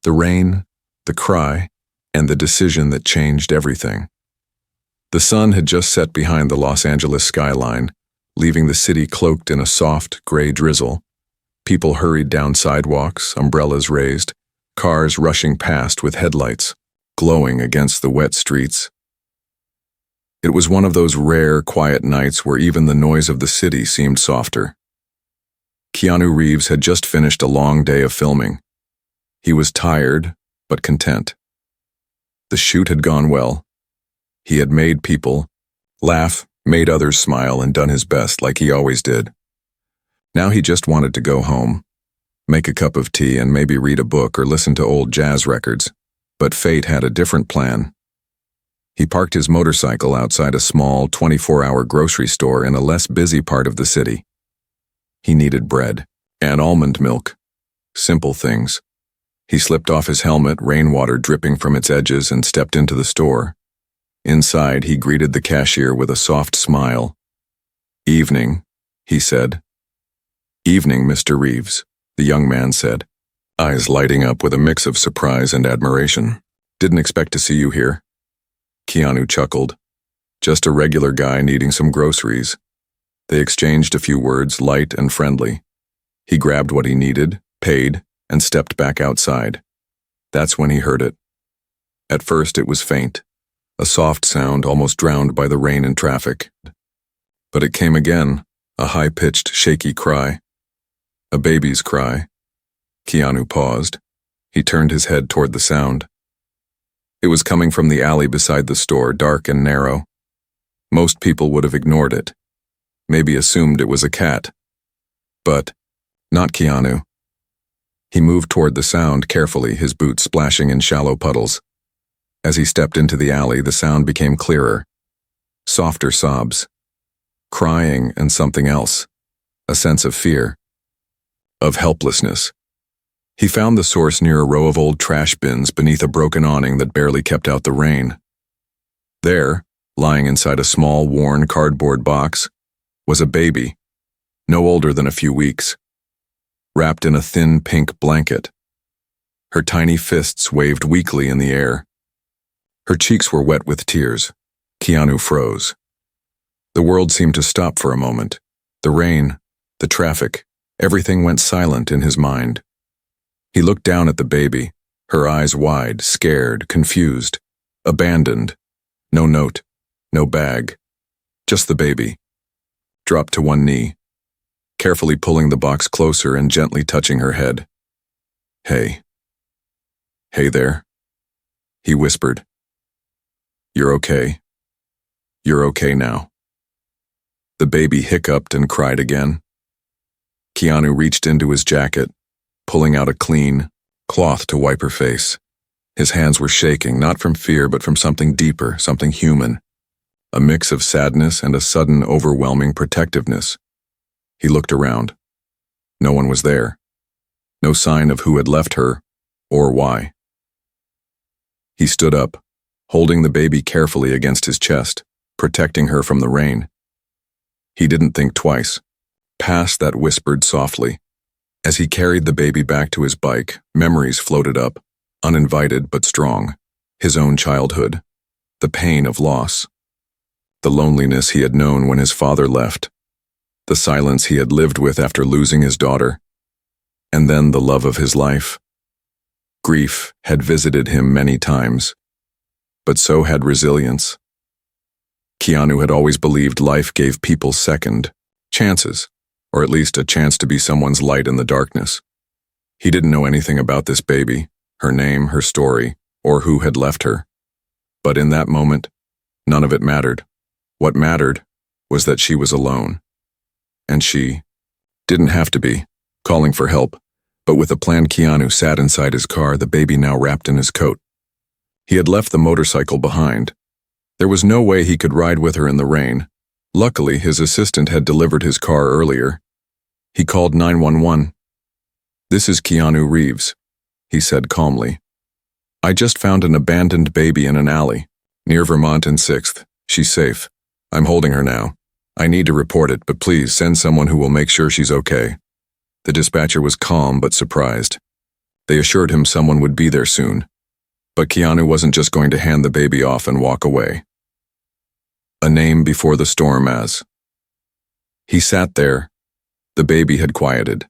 The rain, the cry, and the decision that changed everything. The sun had just set behind the Los Angeles skyline, leaving the city cloaked in a soft, gray drizzle. People hurried down sidewalks, umbrellas raised, cars rushing past with headlights glowing against the wet streets. It was one of those rare, quiet nights where even the noise of the city seemed softer. Keanu Reeves had just finished a long day of filming. He was tired, but content. The shoot had gone well. He had made people laugh, made others smile, and done his best like he always did. Now he just wanted to go home, make a cup of tea, and maybe read a book or listen to old jazz records. But fate had a different plan. He parked his motorcycle outside a small 24-hour grocery store in a less busy part of the city. He needed bread and almond milk. Simple things. He slipped off his helmet, rainwater dripping from its edges, and stepped into the store. Inside, he greeted the cashier with a soft smile. "Evening," he said. "Evening, Mr. Reeves," the young man said, eyes lighting up with a mix of surprise and admiration. "Didn't expect to see you here." Keanu chuckled. Just a regular guy needing some groceries. They exchanged a few words, light and friendly. He grabbed what he needed, paid, and stepped back outside. That's when he heard it. At first it was faint, a soft sound almost drowned by the rain and traffic. But it came again, a high-pitched, shaky cry. A baby's cry. Keanu paused. He turned his head toward the sound. It was coming from the alley beside the store, dark and narrow. Most people would have ignored it, maybe assumed it was a cat. But not Keanu. He moved toward the sound carefully, his boots splashing in shallow puddles. As he stepped into the alley, the sound became clearer. Softer sobs. Crying and something else. A sense of fear. Of helplessness. He found the source near a row of old trash bins beneath a broken awning that barely kept out the rain. There, lying inside a small, worn cardboard box, was a baby, no older than a few weeks, wrapped in a thin pink blanket. Her tiny fists waved weakly in the air. Her cheeks were wet with tears. Keanu froze. The world seemed to stop for a moment. The rain, the traffic, everything went silent in his mind. He looked down at the baby, her eyes wide, scared, confused, abandoned. No note, no bag, just the baby. Dropped to one knee, carefully pulling the box closer and gently touching her head. "Hey. Hey there," he whispered. "You're okay. You're okay now." The baby hiccuped and cried again. Keanu reached into his jacket, pulling out a clean cloth to wipe her face. His hands were shaking, not from fear but from something deeper, something human. A mix of sadness and a sudden overwhelming protectiveness. He looked around. No one was there. No sign of who had left her, or why. He stood up, holding the baby carefully against his chest, protecting her from the rain. He didn't think twice. Past that whispered softly. As he carried the baby back to his bike, memories floated up, uninvited but strong. His own childhood. The pain of loss. The loneliness he had known when his father left. The silence he had lived with after losing his daughter. And then the love of his life. Grief had visited him many times. But so had resilience. Keanu had always believed life gave people second chances. Or at least a chance to be someone's light in the darkness. He didn't know anything about this baby, her name, her story, or who had left her. But in that moment, none of it mattered. What mattered was that she was alone. And she didn't have to be, calling for help, but with a plan Keanu sat inside his car, the baby now wrapped in his coat. He had left the motorcycle behind. There was no way he could ride with her in the rain. Luckily, his assistant had delivered his car earlier. He called 911. "This is Keanu Reeves," he said calmly. "I just found an abandoned baby in an alley, near Vermont and 6th. She's safe. I'm holding her now. I need to report it, but please send someone who will make sure she's okay." The dispatcher was calm but surprised. They assured him someone would be there soon. But Keanu wasn't just going to hand the baby off and walk away. A name before the storm as. He sat there. The baby had quieted.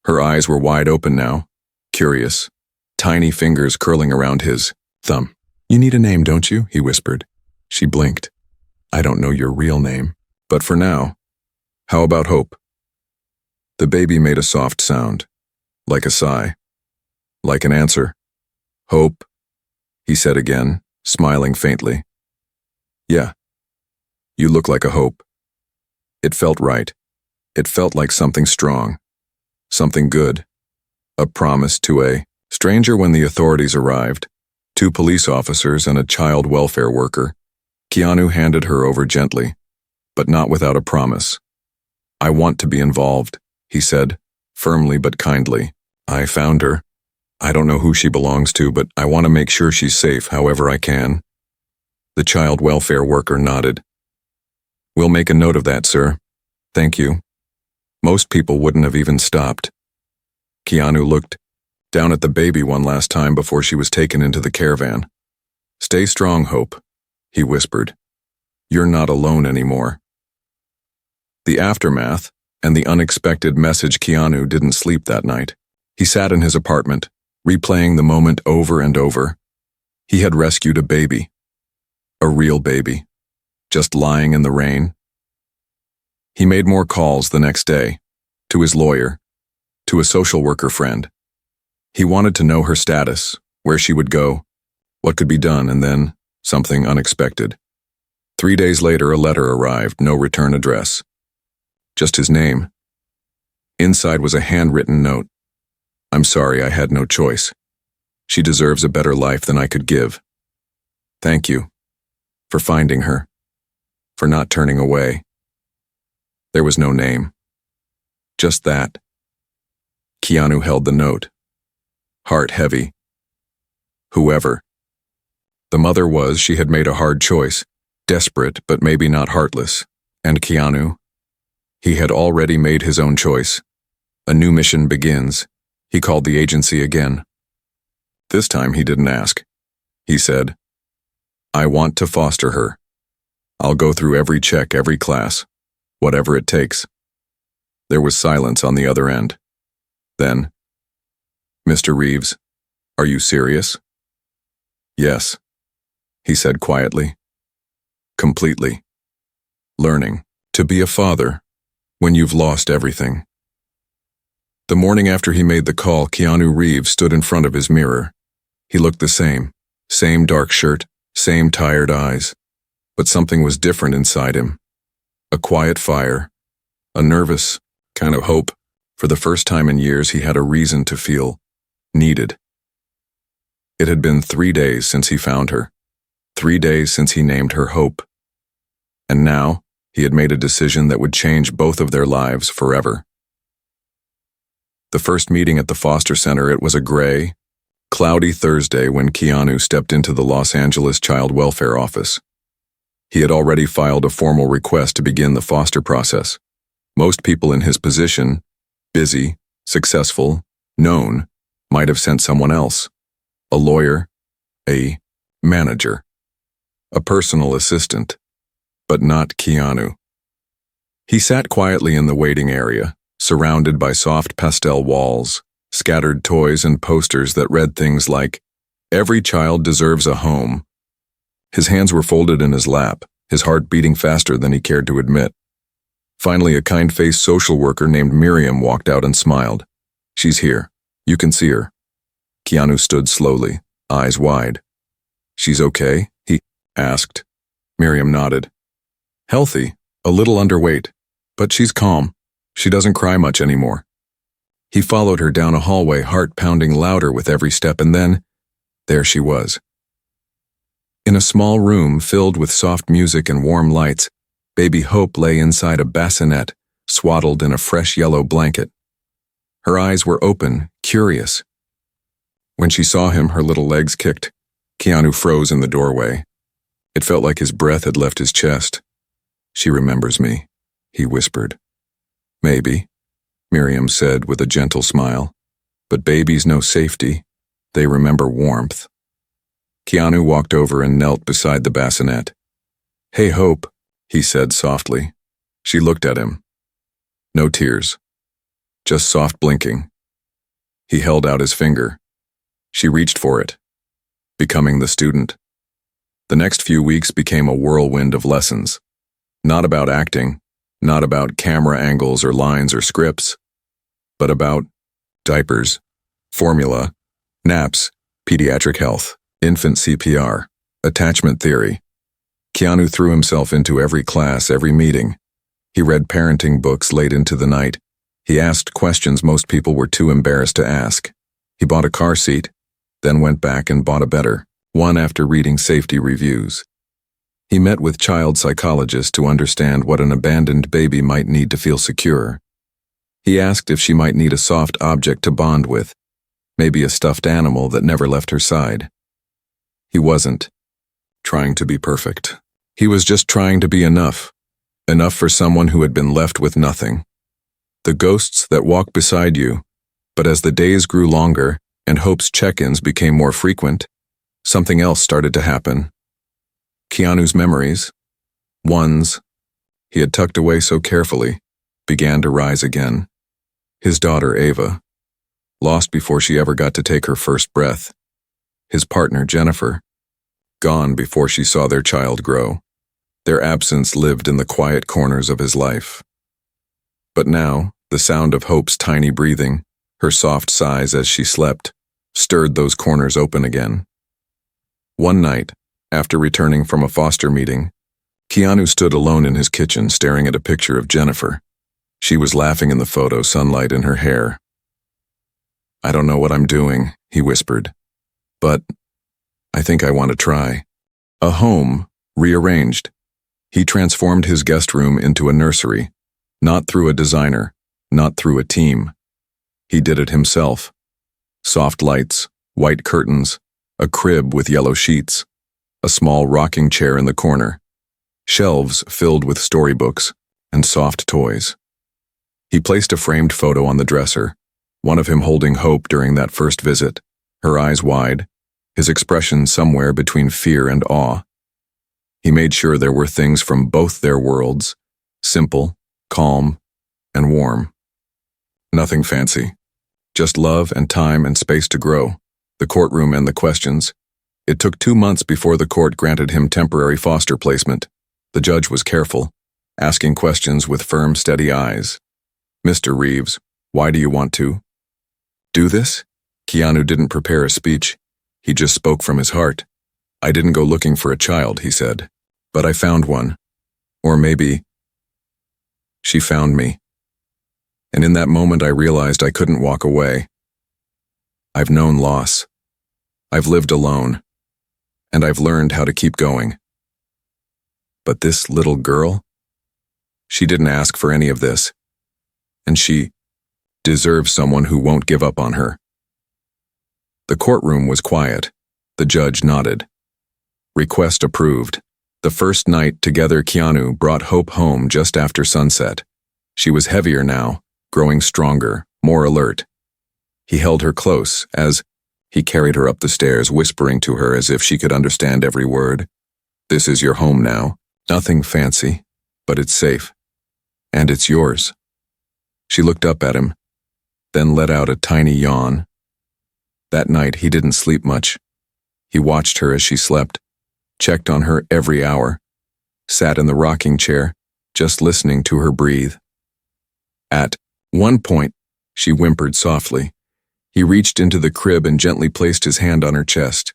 Her eyes were wide open now, curious, tiny fingers curling around his thumb. "You need a name, don't you?" he whispered. She blinked. "I don't know your real name, but for now, how about Hope?" The baby made a soft sound, like a sigh, like an answer. "Hope," he said again, smiling faintly. "Yeah, you look like a hope." It felt right. It felt like something strong, something good, a promise to a stranger. When the authorities arrived, 2 police officers and a child welfare worker, Keanu handed her over gently, but not without a promise. "I want to be involved," he said, firmly but kindly. "I found her. I don't know who she belongs to, but I want to make sure she's safe however I can." The child welfare worker nodded. "We'll make a note of that, sir. Thank you." Most people wouldn't have even stopped. Keanu looked down at the baby one last time before she was taken into the caravan. "Stay strong, Hope," he whispered. "You're not alone anymore." The aftermath and the unexpected message. Keanu didn't sleep that night. He sat in his apartment, replaying the moment over and over. He had rescued a baby. A real baby. Just lying in the rain. He made more calls the next day, to his lawyer, to a social worker friend. He wanted to know her status, where she would go, what could be done, and then something unexpected. 3 days later, a letter arrived, no return address. Just his name. Inside was a handwritten note. "I'm sorry, I had no choice. She deserves a better life than I could give. Thank you for finding her, for not turning away." There was no name. Just that. Keanu held the note, heart heavy. Whoever the mother was, she had made a hard choice, desperate but maybe not heartless. And Keanu? He had already made his own choice. A new mission begins. He called the agency again. This time he didn't ask. He said, "I want to foster her. I'll go through every check, every class, whatever it takes." There was silence on the other end. Then, "Mr. Reeves, are you serious?" "Yes," he said quietly. "Completely. Learning to be a father when you've lost everything." The morning after he made the call, Keanu Reeves stood in front of his mirror. He looked the same dark shirt, same tired eyes, but something was different inside him. A quiet fire, a nervous kind of hope. For the first time in years, he had a reason to feel needed. It had been 3 days since he found her, 3 days since he named her Hope. And now, he had made a decision that would change both of their lives forever. The first meeting at the foster center, it was a gray, cloudy Thursday when Keanu stepped into the Los Angeles Child Welfare Office. He had already filed a formal request to begin the foster process. Most people in his position, busy, successful, known, might have sent someone else. A lawyer, a manager, a personal assistant, but not Keanu. He sat quietly in the waiting area, surrounded by soft pastel walls, scattered toys and posters that read things like, "Every child deserves a home." His hands were folded in his lap, his heart beating faster than he cared to admit. Finally, a kind-faced social worker named Miriam walked out and smiled. "She's here. You can see her." Keanu stood slowly, eyes wide. "She's okay?" he asked. Miriam nodded. "Healthy, a little underweight, but she's calm. She doesn't cry much anymore." He followed her down a hallway, heart pounding louder with every step, and then, there she was. In a small room filled with soft music and warm lights, baby Hope lay inside a bassinet, swaddled in a fresh yellow blanket. Her eyes were open, curious. When she saw him, her little legs kicked. Keanu froze in the doorway. It felt like his breath had left his chest. "She remembers me," he whispered. "Maybe," Miriam said with a gentle smile. But babies know safety. They remember warmth. Keanu walked over and knelt beside the bassinet. "Hey, Hope," he said softly. She looked at him. No tears. Just soft blinking. He held out his finger. She reached for it, becoming the student. The next few weeks became a whirlwind of lessons. Not about acting, not about camera angles or lines or scripts, but about diapers, formula, naps, pediatric health, infant CPR, attachment theory. Keanu threw himself into every class, every meeting. He read parenting books late into the night. He asked questions most people were too embarrassed to ask. He bought a car seat, then went back and bought a better one after reading safety reviews. He met with child psychologists to understand what an abandoned baby might need to feel secure. He asked if she might need a soft object to bond with, maybe a stuffed animal that never left her side. He wasn't trying to be perfect. He was just trying to be enough for someone who had been left with nothing. The ghosts that walk beside you, but as the days grew longer and Hope's check-ins became more frequent, something else started to happen. Keanu's memories, ones he had tucked away so carefully, began to rise again. His daughter, Ava, lost before she ever got to take her first breath. His partner, Jennifer, gone before she saw their child grow. Their absence lived in the quiet corners of his life. But now, the sound of Hope's tiny breathing, her soft sighs as she slept, stirred those corners open again. One night, after returning from a foster meeting, Keanu stood alone in his kitchen staring at a picture of Jennifer. She was laughing in the photo, sunlight in her hair. "I don't know what I'm doing," he whispered, "but I think I want to try." A home, rearranged. He transformed his guest room into a nursery, not through a designer, not through a team. He did it himself. Soft lights, white curtains, a crib with yellow sheets, a small rocking chair in the corner, shelves filled with storybooks and soft toys. He placed a framed photo on the dresser, one of him holding Hope during that first visit, her eyes wide, his expression somewhere between fear and awe. He made sure there were things from both their worlds, simple, calm, and warm. Nothing fancy, just love and time and space to grow, the courtroom and the questions. It took 2 months before the court granted him temporary foster placement. The judge was careful, asking questions with firm, steady eyes. "Mr. Reeves, why do you want to do this?" Keanu didn't prepare a speech. He just spoke from his heart. "I didn't go looking for a child," he said, "but I found one. Or maybe she found me." And in that moment I realized I couldn't walk away. I've known loss. I've lived alone. And I've learned how to keep going. But this little girl, she didn't ask for any of this. And she deserves someone who won't give up on her. The courtroom was quiet. The judge nodded. Request approved. The first night together, Keanu brought Hope home just after sunset. She was heavier now, growing stronger, more alert. He held her close as he carried her up the stairs, whispering to her as if she could understand every word. "This is your home now. Nothing fancy, but it's safe. And it's yours." She looked up at him, then let out a tiny yawn. That night he didn't sleep much. He watched her as she slept, checked on her every hour, sat in the rocking chair, just listening to her breathe. At one point, she whimpered softly. He reached into the crib and gently placed his hand on her chest.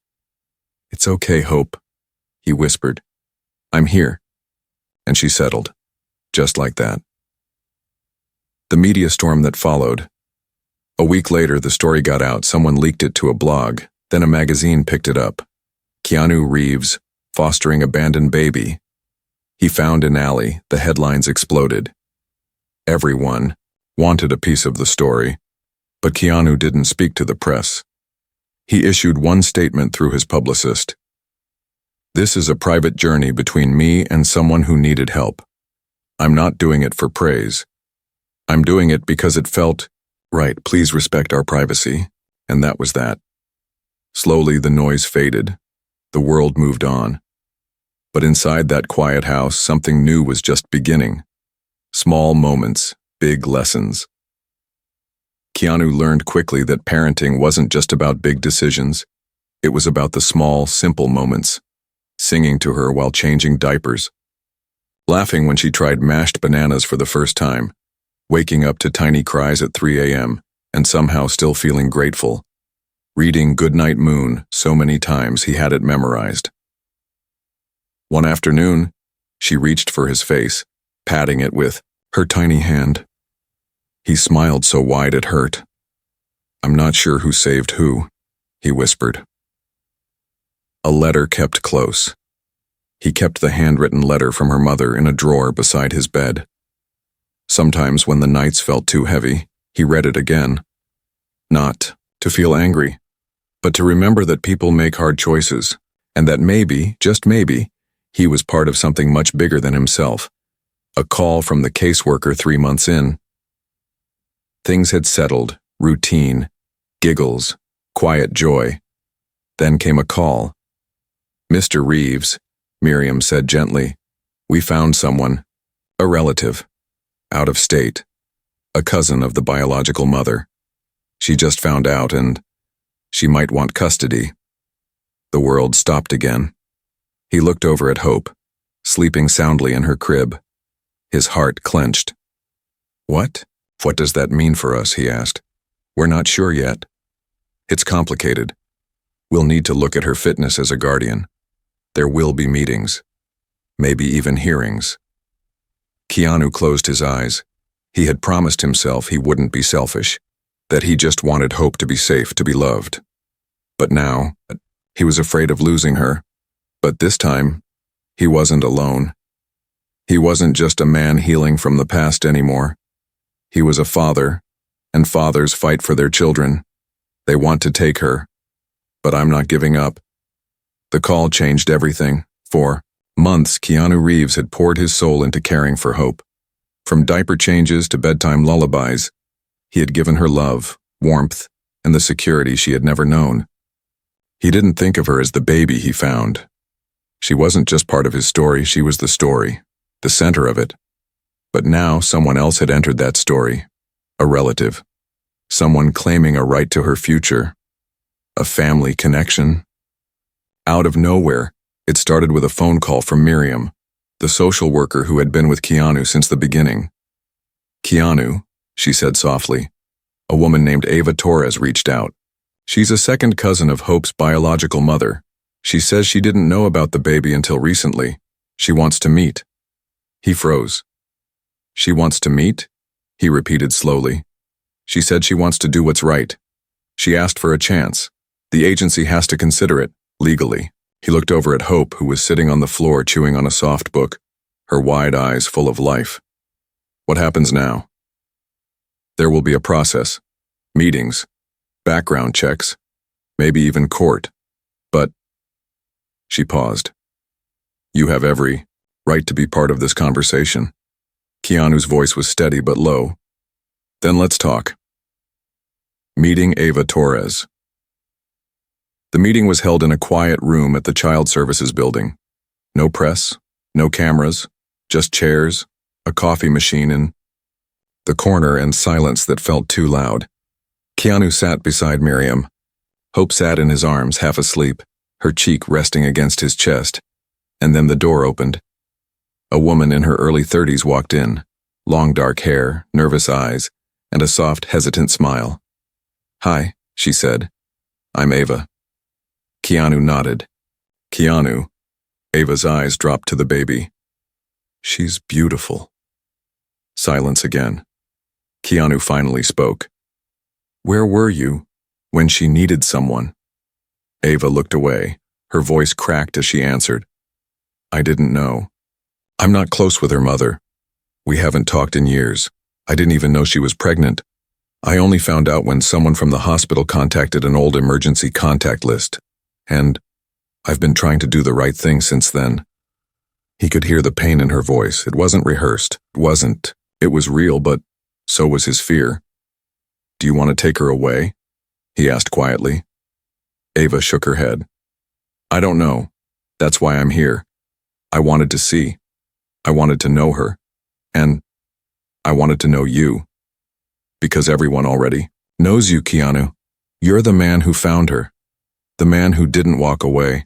"It's okay, Hope," he whispered. "I'm here." And she settled, just like that. The media storm that followed. A week later, the story got out. Someone leaked it to a blog. Then a magazine picked it up. Keanu Reeves, fostering abandoned baby. He found in alley. The headlines exploded. Everyone wanted a piece of the story. But Keanu didn't speak to the press. He issued one statement through his publicist. "This is a private journey between me and someone who needed help. I'm not doing it for praise. I'm doing it because it felt Right, please respect our privacy. And that was that. Slowly, the noise faded. The world moved on. But inside that quiet house, something new was just beginning. Small moments, big lessons. Keanu learned quickly that parenting wasn't just about big decisions. It was about the small, simple moments. Singing to her while changing diapers. Laughing when she tried mashed bananas for the first time. Waking up to tiny cries at 3 a.m. and somehow still feeling grateful. Reading Goodnight Moon so many times he had it memorized. One afternoon, she reached for his face, patting it with her tiny hand. He smiled so wide it hurt. "I'm not sure who saved who," he whispered. A letter kept close. He kept the handwritten letter from her mother in a drawer beside his bed. Sometimes when the nights felt too heavy, he read it again. Not to feel angry, but to remember that people make hard choices, and that maybe, just maybe, he was part of something much bigger than himself. A call from the caseworker 3 months in. Things had settled, routine, giggles, quiet joy. Then came a call. "Mr. Reeves," Miriam said gently, "we found someone, a relative, out of state, a cousin of the biological mother. She just found out and she might want custody." The world stopped again. He looked over at Hope, sleeping soundly in her crib. His heart clenched. "What? What does that mean for us?" he asked. "We're not sure yet. It's complicated. We'll need to look at her fitness as a guardian. There will be meetings, maybe even hearings." Keanu closed his eyes. He had promised himself he wouldn't be selfish, that he just wanted Hope to be safe, to be loved. But now, he was afraid of losing her. But this time, he wasn't alone. He wasn't just a man healing from the past anymore. He was a father, and fathers fight for their children. They want to take her. But I'm not giving up. The call changed everything. For months, Keanu Reeves had poured his soul into caring for Hope. From diaper changes to bedtime lullabies, he had given her love, warmth, and the security she had never known. He didn't think of her as the baby he found. She wasn't just part of his story, she was the story, the center of it. But now someone else had entered that story, a relative, someone claiming a right to her future, a family connection. Out of nowhere, it started with a phone call from Miriam, the social worker who had been with Keanu since the beginning. "Keanu," she said softly, "a woman named Ive Torres reached out. She's a second cousin of Hope's biological mother. She says she didn't know about the baby until recently. She wants to meet." He froze. "She wants to meet?" he repeated slowly. "She said she wants to do what's right. She asked for a chance. The agency has to consider it, legally." He looked over at Hope, who was sitting on the floor chewing on a soft book, her wide eyes full of life. "What happens now?" "There will be a process. Meetings. Background checks. Maybe even court. But..." She paused. "You have every right to be part of this conversation." Keanu's voice was steady but low. "Then let's talk." Meeting Ive Torres. The meeting was held in a quiet room at the Child Services building. No press, no cameras, just chairs, a coffee machine in the corner, and silence that felt too loud. Keanu sat beside Miriam. Hope sat in his arms, half asleep, her cheek resting against his chest. And then the door opened. A woman in her early 30s walked in, long dark hair, nervous eyes, and a soft, hesitant smile. "Hi," she said. "I'm Ive." Keanu nodded. "Keanu." Ava's eyes dropped to the baby. "She's beautiful." Silence again. Keanu finally spoke. "Where were you when she needed someone?" Ive looked away. Her voice cracked as she answered. "I didn't know. I'm not close with her mother. We haven't talked in years. I didn't even know she was pregnant. I only found out when someone from the hospital contacted an old emergency contact list. And I've been trying to do the right thing since then." He could hear the pain in her voice. It wasn't rehearsed. It was real, but so was his fear. Do you want to take her away? He asked quietly. Ava shook her head. I don't know. That's why I'm here. I wanted to see. I wanted to know her. And I wanted to know you. Because everyone already knows you, Keanu. You're the man who found her. The man who didn't walk away.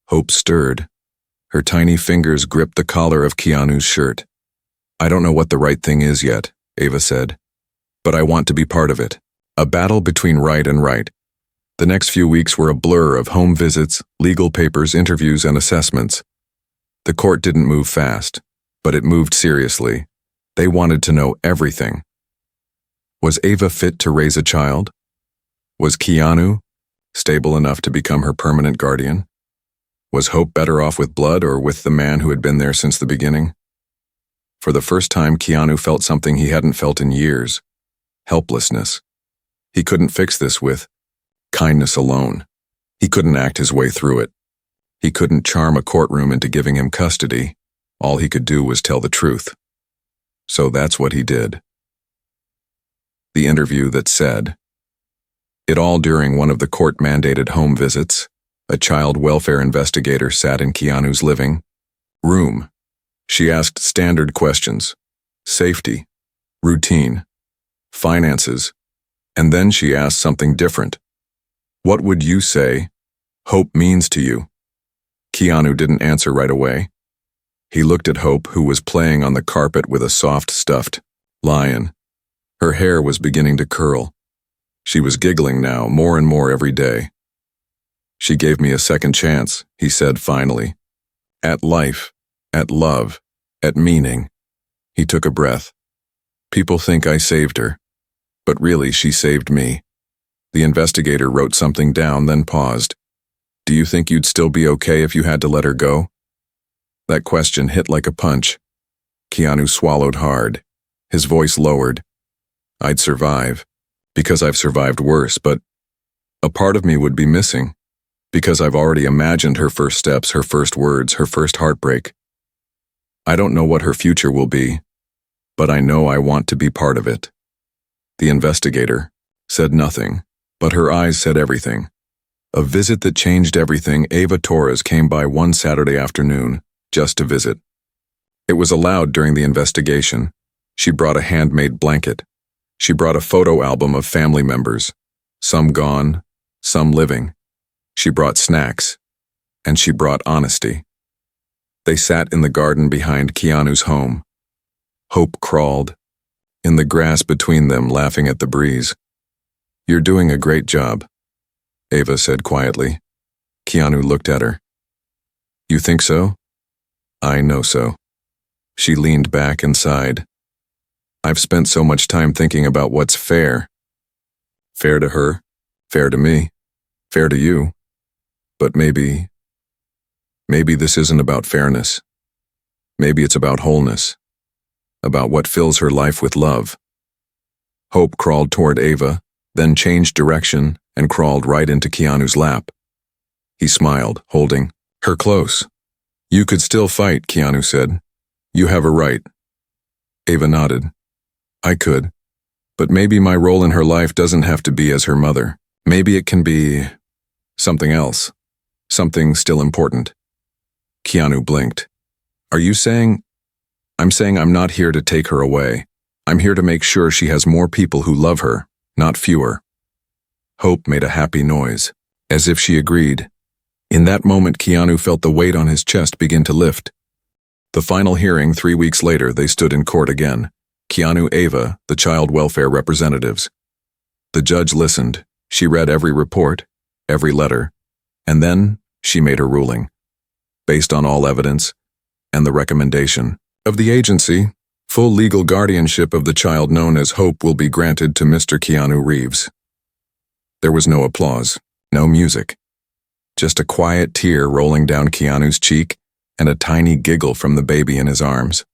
Hope stirred. Her tiny fingers gripped the collar of Keanu's shirt. I don't know what the right thing is yet, Ava said. But I want to be part of it. A battle between right and right. The next few weeks were a blur of home visits, legal papers, interviews, and assessments. The court didn't move fast, but it moved seriously. They wanted to know everything. Was Ava fit to raise a child? Was Keanu stable enough to become her permanent guardian? Was Hope better off with blood or with the man who had been there since the beginning? For the first time, Keanu felt something he hadn't felt in years. Helplessness. He couldn't fix this with kindness alone. He couldn't act his way through it. He couldn't charm a courtroom into giving him custody. All he could do was tell the truth. So that's what he did. The interview that said, it all during one of the court-mandated home visits. A child welfare investigator sat in Keanu's living room. She asked standard questions: safety, routine, finances, and then she asked something different. What would you say Hope means to you? Keanu didn't answer right away. He looked at Hope, who was playing on the carpet with a soft, stuffed lion. Her hair was beginning to curl. She was giggling now, more and more every day. She gave me a second chance, he said finally. At life, at love, at meaning. He took a breath. People think I saved her, but really she saved me. The investigator wrote something down, then paused. Do you think you'd still be okay if you had to let her go? That question hit like a punch. Keanu swallowed hard. His voice lowered. I'd survive, because I've survived worse, but a part of me would be missing, because I've already imagined her first steps, her first words, her first heartbreak. I don't know what her future will be, but I know I want to be part of it. The investigator said nothing, but her eyes said everything. A visit that changed everything. Ava Torres came by one Saturday afternoon, just to visit. It was allowed during the investigation. She brought a handmade blanket. She brought a photo album of family members, some gone, some living. She brought snacks, and she brought honesty. They sat in the garden behind Keanu's home. Hope crawled in the grass between them, laughing at the breeze. You're doing a great job, Ava said quietly. Keanu looked at her. You think so? I know so. She leaned back and sighed. I've spent so much time thinking about what's fair. Fair to her, fair to me, fair to you. But maybe this isn't about fairness. Maybe it's about wholeness, about what fills her life with love. Hope crawled toward Ava, then changed direction and crawled right into Keanu's lap. He smiled, holding her close. You could still fight, Keanu said. You have a right. Ava nodded. I could, but maybe my role in her life doesn't have to be as her mother. Maybe it can be something else, something still important. Keanu blinked. Are you saying? I'm saying I'm not here to take her away. I'm here to make sure she has more people who love her, not fewer. Hope made a happy noise, as if she agreed. In that moment, Keanu felt the weight on his chest begin to lift. The final hearing, 3 weeks later, they stood in court again. Keanu, Ava, the child welfare representatives. The judge listened. She read every report, every letter, and then she made her ruling. Based on all evidence and the recommendation of the agency, full legal guardianship of the child known as Hope will be granted to Mr. Keanu Reeves. There was no applause, no music, just a quiet tear rolling down Keanu's cheek and a tiny giggle from the baby in his arms.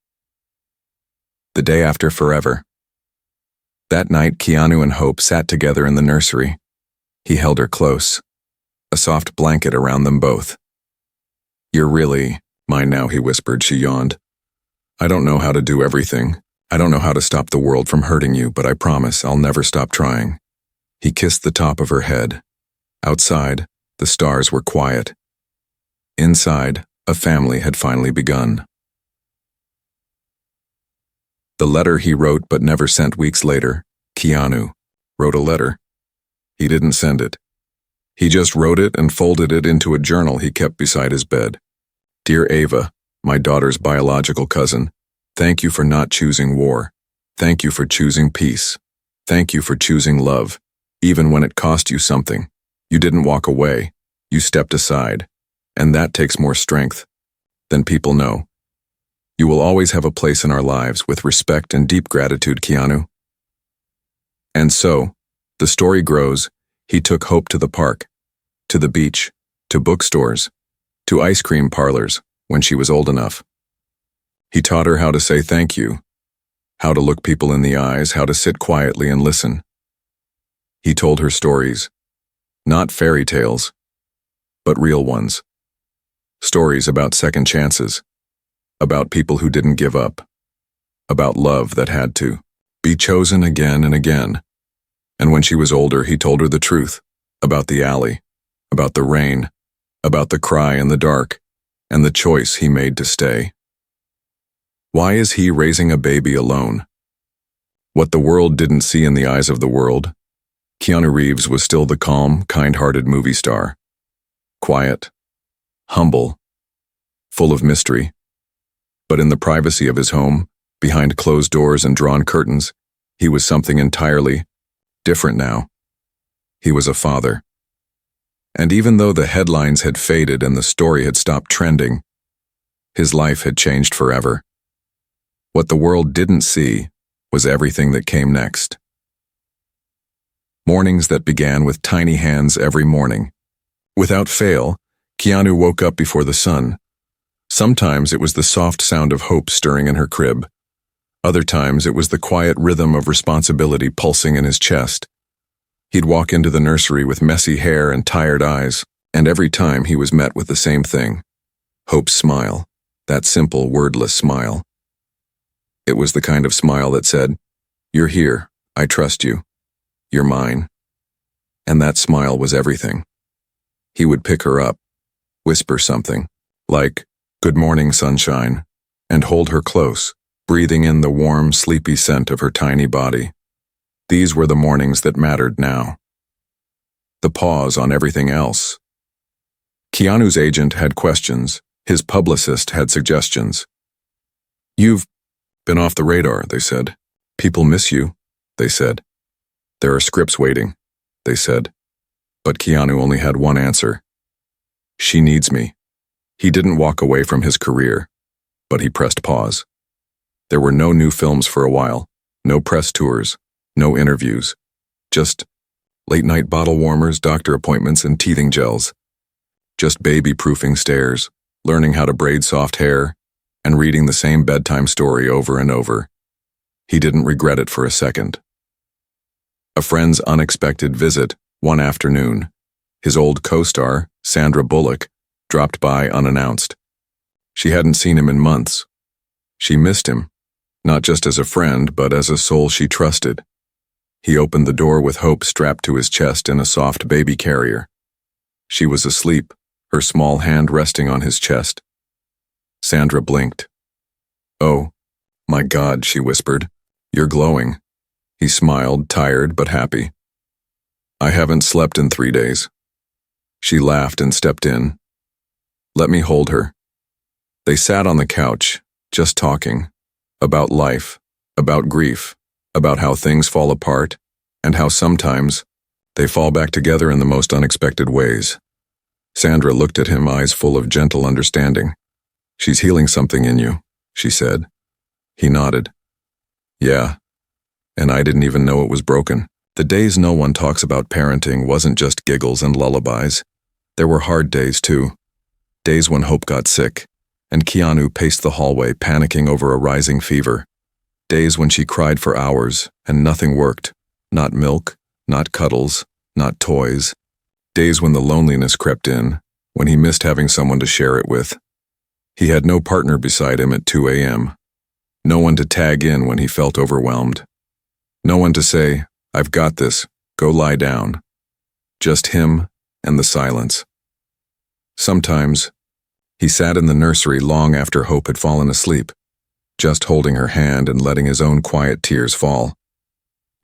The day after forever. That night, Keanu and Hope sat together in the nursery. He held her close, a soft blanket around them both. You're really mine now, he whispered. She yawned. I don't know how to do everything, I don't know how to stop the world from hurting you, but I promise I'll never stop trying. He kissed the top of her head. Outside, the stars were quiet. Inside, a family had finally begun. The letter he wrote but never sent weeks later, Keanu wrote a letter. He didn't send it. He just wrote it and folded it into a journal he kept beside his bed. Dear Ava, my daughter's biological cousin, thank you for not choosing war. Thank you for choosing peace. Thank you for choosing love, even when it cost you something. You didn't walk away. You stepped aside. And that takes more strength than people know. You will always have a place in our lives with respect and deep gratitude, Keanu. And so, the story grows. He took Hope to the park, to the beach, to bookstores, to ice cream parlors when she was old enough. He taught her how to say thank you, how to look people in the eyes, how to sit quietly and listen. He told her stories, not fairy tales, but real ones. Stories about second chances, about people who didn't give up, about love that had to be chosen again and again. And when she was older, he told her the truth about the alley, about the rain, about the cry in the dark, and the choice he made to stay. Why is he raising a baby alone? What the world didn't see in the eyes of the world, Keanu Reeves was still the calm, kind-hearted movie star. Quiet, humble, full of mystery. But in the privacy of his home, behind closed doors and drawn curtains, he was something entirely different now. He was a father. And even though the headlines had faded and the story had stopped trending, his life had changed forever. What the world didn't see was everything that came next. Mornings that began with tiny hands every morning. Without fail, Keanu woke up before the sun. Sometimes it was the soft sound of hope stirring in her crib. Other times it was the quiet rhythm of responsibility pulsing in his chest. He'd walk into the nursery with messy hair and tired eyes, and every time he was met with the same thing. Hope's smile, that simple, wordless smile. It was the kind of smile that said, "You're here, I trust you. You're mine." And that smile was everything. He would pick her up, whisper something, like, "Good morning, sunshine," and hold her close, breathing in the warm, sleepy scent of her tiny body. These were the mornings that mattered now. The pause on everything else. Keanu's agent had questions. His publicist had suggestions. "You've been off the radar," they said. "People miss you," they said. "There are scripts waiting," they said. But Keanu only had one answer. "She needs me." He didn't walk away from his career, but he pressed pause. There were no new films for a while, no press tours, no interviews, just late-night bottle warmers, doctor appointments, and teething gels. Just baby-proofing stairs, learning how to braid soft hair, and reading the same bedtime story over and over. He didn't regret it for a second. A friend's unexpected visit one afternoon. His old co-star, Sandra Bullock, dropped by unannounced. She hadn't seen him in months. She missed him, not just as a friend, but as a soul she trusted. He opened the door with Hope strapped to his chest in a soft baby carrier. She was asleep, her small hand resting on his chest. Sandra blinked. "Oh, my God," she whispered. "You're glowing." He smiled, tired but happy. "I haven't slept in 3 days." She laughed and stepped in. "Let me hold her." They sat on the couch, just talking, about life, about grief, about how things fall apart, and how sometimes they fall back together in the most unexpected ways. Sandra looked at him, eyes full of gentle understanding. "She's healing something in you," she said. He nodded. "Yeah, and I didn't even know it was broken." The days no one talks about parenting wasn't just giggles and lullabies. There were hard days, too. Days when Hope got sick, and Keanu paced the hallway panicking over a rising fever. Days when she cried for hours, and nothing worked. Not milk, not cuddles, not toys. Days when the loneliness crept in, when he missed having someone to share it with. He had no partner beside him at 2 a.m. No one to tag in when he felt overwhelmed. No one to say, "I've got this, go lie down." Just him and the silence. Sometimes, he sat in the nursery long after Hope had fallen asleep, just holding her hand and letting his own quiet tears fall.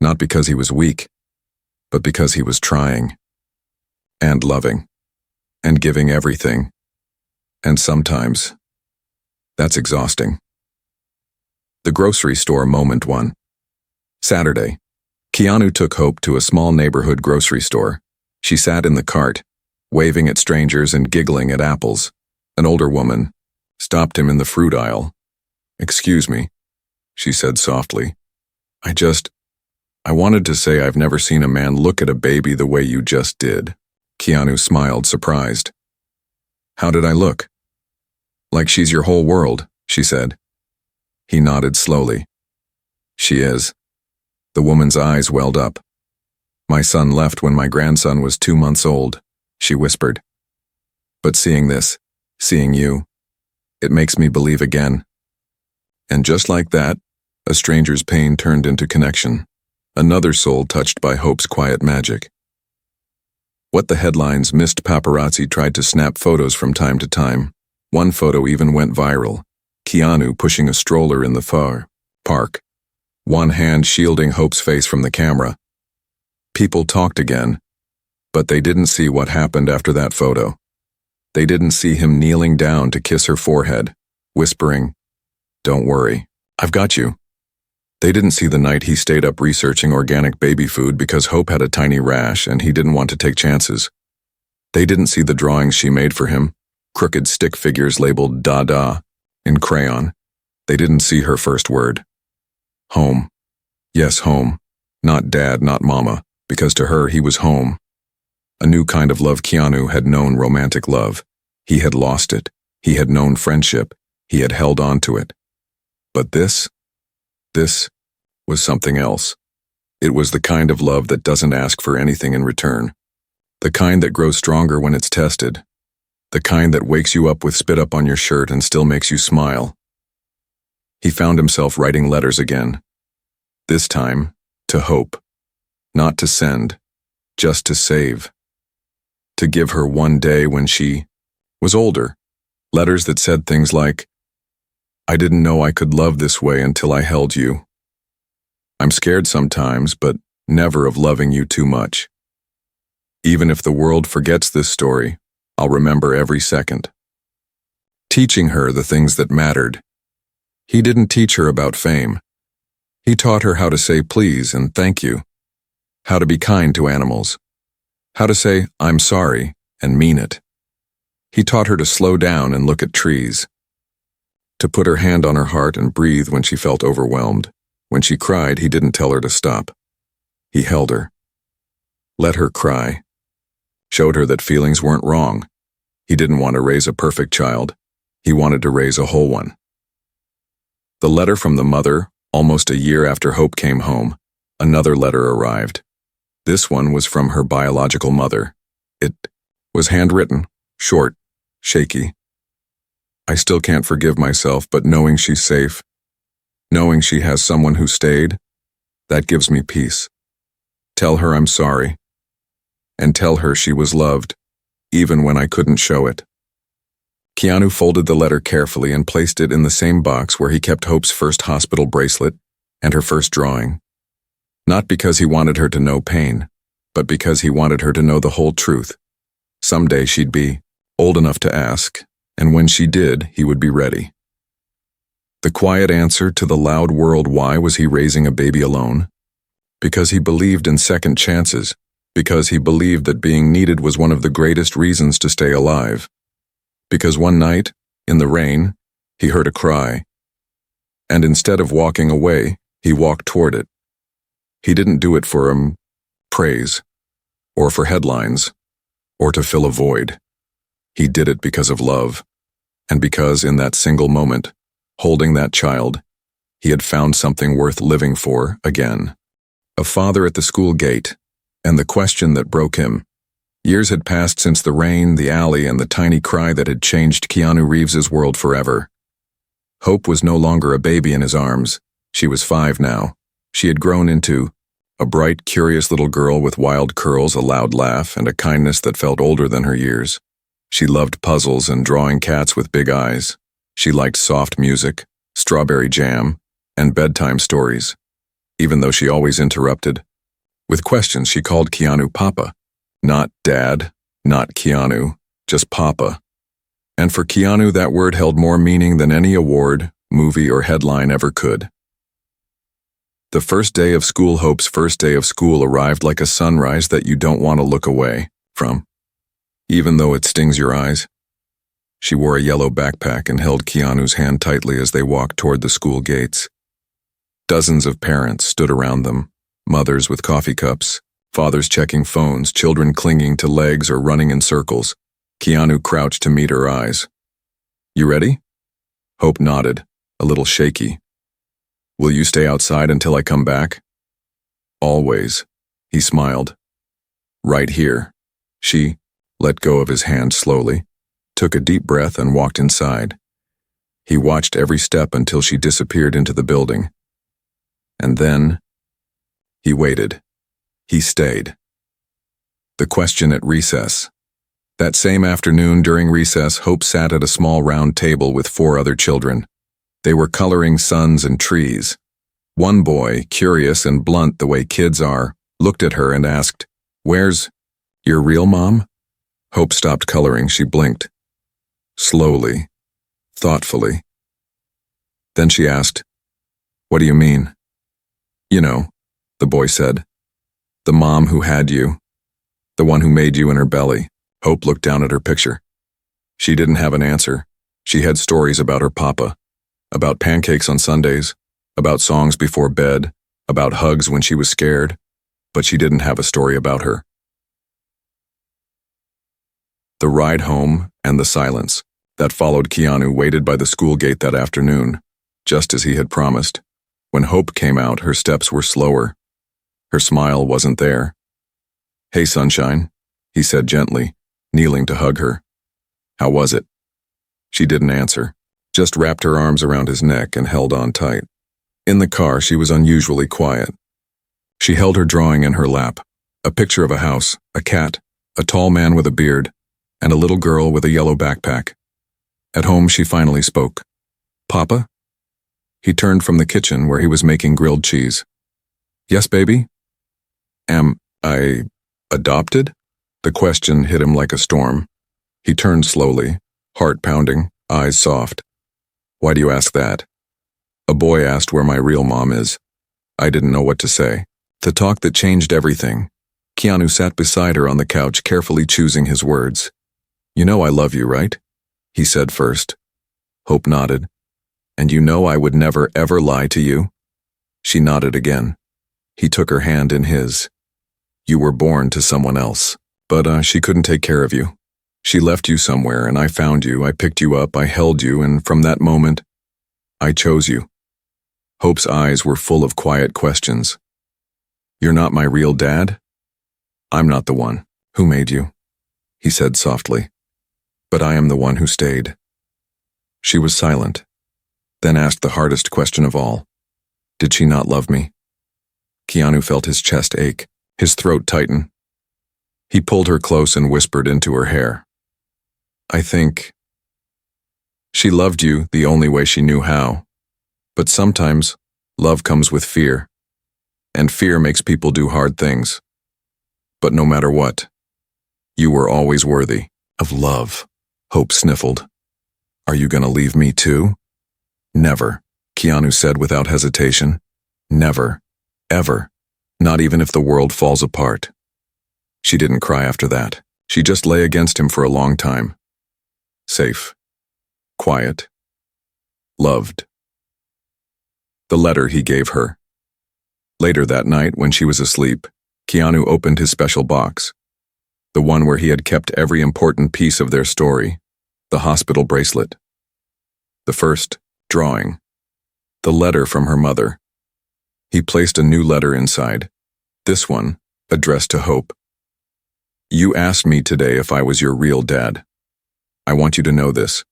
Not because he was weak, but because he was trying, and loving, and giving everything. And sometimes, that's exhausting. The grocery store moment 1. Saturday. Keanu took Hope to a small neighborhood grocery store. She sat in the cart, waving at strangers and giggling at apples. An older woman stopped him in the fruit aisle. "Excuse me," she said softly. I wanted to say I've never seen a man look at a baby the way you just did." Keanu smiled, surprised. "How did I look?" "Like she's your whole world," she said. He nodded slowly. "She is." The woman's eyes welled up. "My son left when my grandson was 2 months old," she whispered. "But seeing this, seeing you, it makes me believe again." And just like that, a stranger's pain turned into connection. Another soul touched by Hope's quiet magic. What the headlines missed, paparazzi tried to snap photos from time to time. One photo even went viral. Keanu pushing a stroller in the far park, one hand shielding Hope's face from the camera. People talked again, but they didn't see what happened after that photo. They didn't see him kneeling down to kiss her forehead, whispering, "Don't worry, I've got you." They didn't see the night he stayed up researching organic baby food because Hope had a tiny rash and he didn't want to take chances. They didn't see the drawings she made for him, crooked stick figures labeled "Dada" in crayon. They didn't see her first word. Home. Yes, home. Not dad, not mama, because to her he was home. A new kind of love. Keanu had known romantic love. He had lost it. He had known friendship. He had held on to it. But this was something else. It was the kind of love that doesn't ask for anything in return. The kind that grows stronger when it's tested. The kind that wakes you up with spit up on your shirt and still makes you smile. He found himself writing letters again. This time, to Hope. Not to send, just to save. To give her one day when she was older. Letters that said things like, "I didn't know I could love this way until I held you. I'm scared sometimes, but never of loving you too much. Even if the world forgets this story, I'll remember every second." Teaching her the things that mattered. He didn't teach her about fame. He taught her how to say please and thank you, how to be kind to animals, how to say "I'm sorry" and mean it. He taught her to slow down and look at trees, to put her hand on her heart and breathe when she felt overwhelmed. When she cried, he didn't tell her to stop. He held her, let her cry, showed her that feelings weren't wrong. He didn't want to raise a perfect child. He wanted to raise a whole one. The letter from the mother, almost a year after Hope came home, another letter arrived. This one was from her biological mother. It was handwritten, short, shaky. "I still can't forgive myself, but knowing she's safe, knowing she has someone who stayed, that gives me peace. Tell her I'm sorry, and tell her she was loved, even when I couldn't show it." Keanu folded the letter carefully and placed it in the same box where he kept Hope's first hospital bracelet and her first drawing. Not because he wanted her to know pain, but because he wanted her to know the whole truth. Someday she'd be old enough to ask, and when she did, he would be ready. The quiet answer to the loud world why was he raising a baby alone? Because he believed in second chances, because he believed that being needed was one of the greatest reasons to stay alive. Because one night, in the rain, he heard a cry, and instead of walking away, he walked toward it. He didn't do it for praise, or for headlines, or to fill a void. He did it because of love, and because in that single moment, holding that child, he had found something worth living for again. A father at the school gate, and the question that broke him. Years had passed since the rain, the alley, and the tiny cry that had changed Keanu Reeves's world forever. Hope was no longer a baby in his arms. She was 5 now. She had grown into a bright, curious little girl with wild curls, a loud laugh, and a kindness that felt older than her years. She loved puzzles and drawing cats with big eyes. She liked soft music, strawberry jam, and bedtime stories, even though she always interrupted. With questions, she called Keanu Papa. Not Dad, not Keanu, just Papa. And for Keanu, that word held more meaning than any award, movie, or headline ever could. The first day of school, Hope's first day of school, arrived like a sunrise that you don't want to look away from, even though it stings your eyes. She wore a yellow backpack and held Keanu's hand tightly as they walked toward the school gates. Dozens of parents stood around them, mothers with coffee cups, fathers checking phones, children clinging to legs or running in circles. Keanu crouched to meet her eyes. "You ready?" Hope nodded, a little shaky. "Will you stay outside until I come back?" "Always," he smiled. "Right here." She let go of his hand slowly, took a deep breath, and walked inside. He watched every step until she disappeared into the building. And then he waited. He stayed. The question at recess. That same afternoon during recess, Hope sat at a small round table with 4 other children. They were coloring suns and trees. One boy, curious and blunt the way kids are, looked at her and asked, "Where's your real mom?" Hope stopped coloring. She blinked. Slowly, thoughtfully. Then she asked, "What do you mean?" "You know," the boy said. "The mom who had you. The one who made you in her belly." Hope looked down at her picture. She didn't have an answer. She had stories about her papa, about pancakes on Sundays, about songs before bed, about hugs when she was scared, but she didn't have a story about her. The ride home and the silence that followed Keanu waited by the school gate that afternoon, just as he had promised. When Hope came out, her steps were slower. Her smile wasn't there. "Hey, sunshine," he said gently, kneeling to hug her. "How was it?" She didn't answer, just wrapped her arms around his neck and held on tight. In the car, she was unusually quiet. She held her drawing in her lap, a picture of a house, a cat, a tall man with a beard, and a little girl with a yellow backpack. At home, she finally spoke. "Papa?" He turned from the kitchen where he was making grilled cheese. "Yes, baby?" "Am I adopted?" The question hit him like a storm. He turned slowly, heart pounding, eyes soft. "Why do you ask that?" "A boy asked where my real mom is." I didn't know what to say. The talk that changed everything. Keanu sat beside her on the couch, carefully choosing his words. "You know I love you, right?" he said first. Hope nodded. "And you know I would never, ever lie to you?" She nodded again. He took her hand in his. "You were born to someone else, but she couldn't take care of you. She left you somewhere, and I found you, I picked you up, I held you, and from that moment, I chose you." Hope's eyes were full of quiet questions. "You're not my real dad?" "I'm not the one who made you," he said softly. "But I am the one who stayed." She was silent, then asked the hardest question of all. Did she not love me? Keanu felt his chest ache, his throat tighten. He pulled her close and whispered into her hair. "I think she loved you the only way she knew how. But sometimes love comes with fear, and fear makes people do hard things. But no matter what, you were always worthy of love." Hope sniffled. "Are you gonna leave me too?" "Never," Keanu said without hesitation. "Never. Ever. Not even if the world falls apart." She didn't cry after that. She just lay against him for a long time. Safe. Quiet. Loved. The letter he gave her. Later that night, when she was asleep, Keanu opened his special box. The one where he had kept every important piece of their story. The hospital bracelet. The first drawing. The letter from her mother. He placed a new letter inside. This one, addressed to Hope. "You asked me today if I was your real dad. I want you to know this.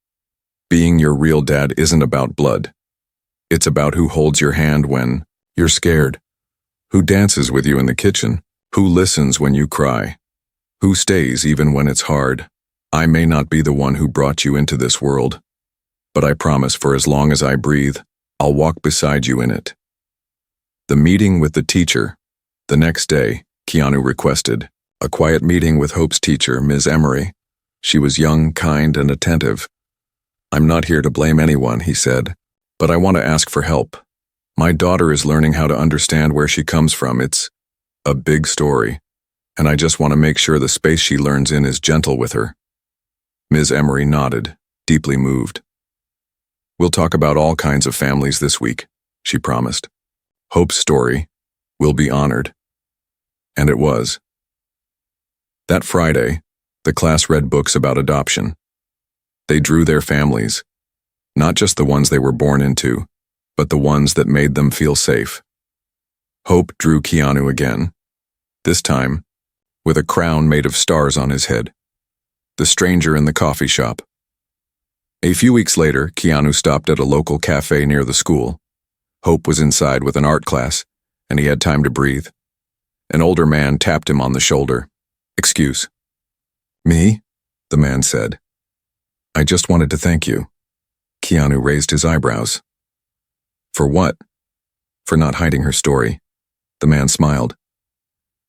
Being your real dad isn't about blood. It's about who holds your hand when you're scared, who dances with you in the kitchen, who listens when you cry, who stays even when it's hard. I may not be the one who brought you into this world, but I promise for as long as I breathe, I'll walk beside you in it. The meeting with the teacher. The next day, Keanu requested a quiet meeting with Hope's teacher, Ms. Emery. She was young, kind, and attentive. "I'm not here to blame anyone," he said, "but I want to ask for help. My daughter is learning how to understand where she comes from. It's a big story, and I just want to make sure the space she learns in is gentle with her." Ms. Emery nodded, deeply moved. "We'll talk about all kinds of families this week," she promised. "Hope's story will be honored." And it was. That Friday, the class read books about adoption. They drew their families, not just the ones they were born into, but the ones that made them feel safe. Hope drew Keanu again, this time with a crown made of stars on his head. The stranger in the coffee shop. A few weeks later, Keanu stopped at a local cafe near the school. Hope was inside with an art class, and he had time to breathe. An older man tapped him on the shoulder. "Excuse." "Me?" the man said. "I just wanted to thank you." Keanu raised his eyebrows. "For what?" "For not hiding her story." The man smiled.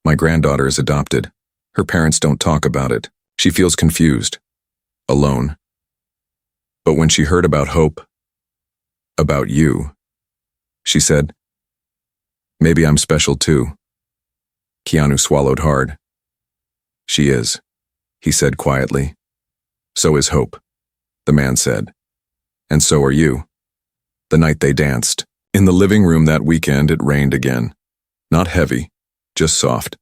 "My granddaughter is adopted. Her parents don't talk about it. She feels confused, alone. But when she heard about Hope, about you, she said, maybe I'm special too." Keanu swallowed hard. "She is," he said quietly. "So is Hope," the man said. "And so are you." The night they danced. In the living room that weekend, it rained again. Not heavy, just soft.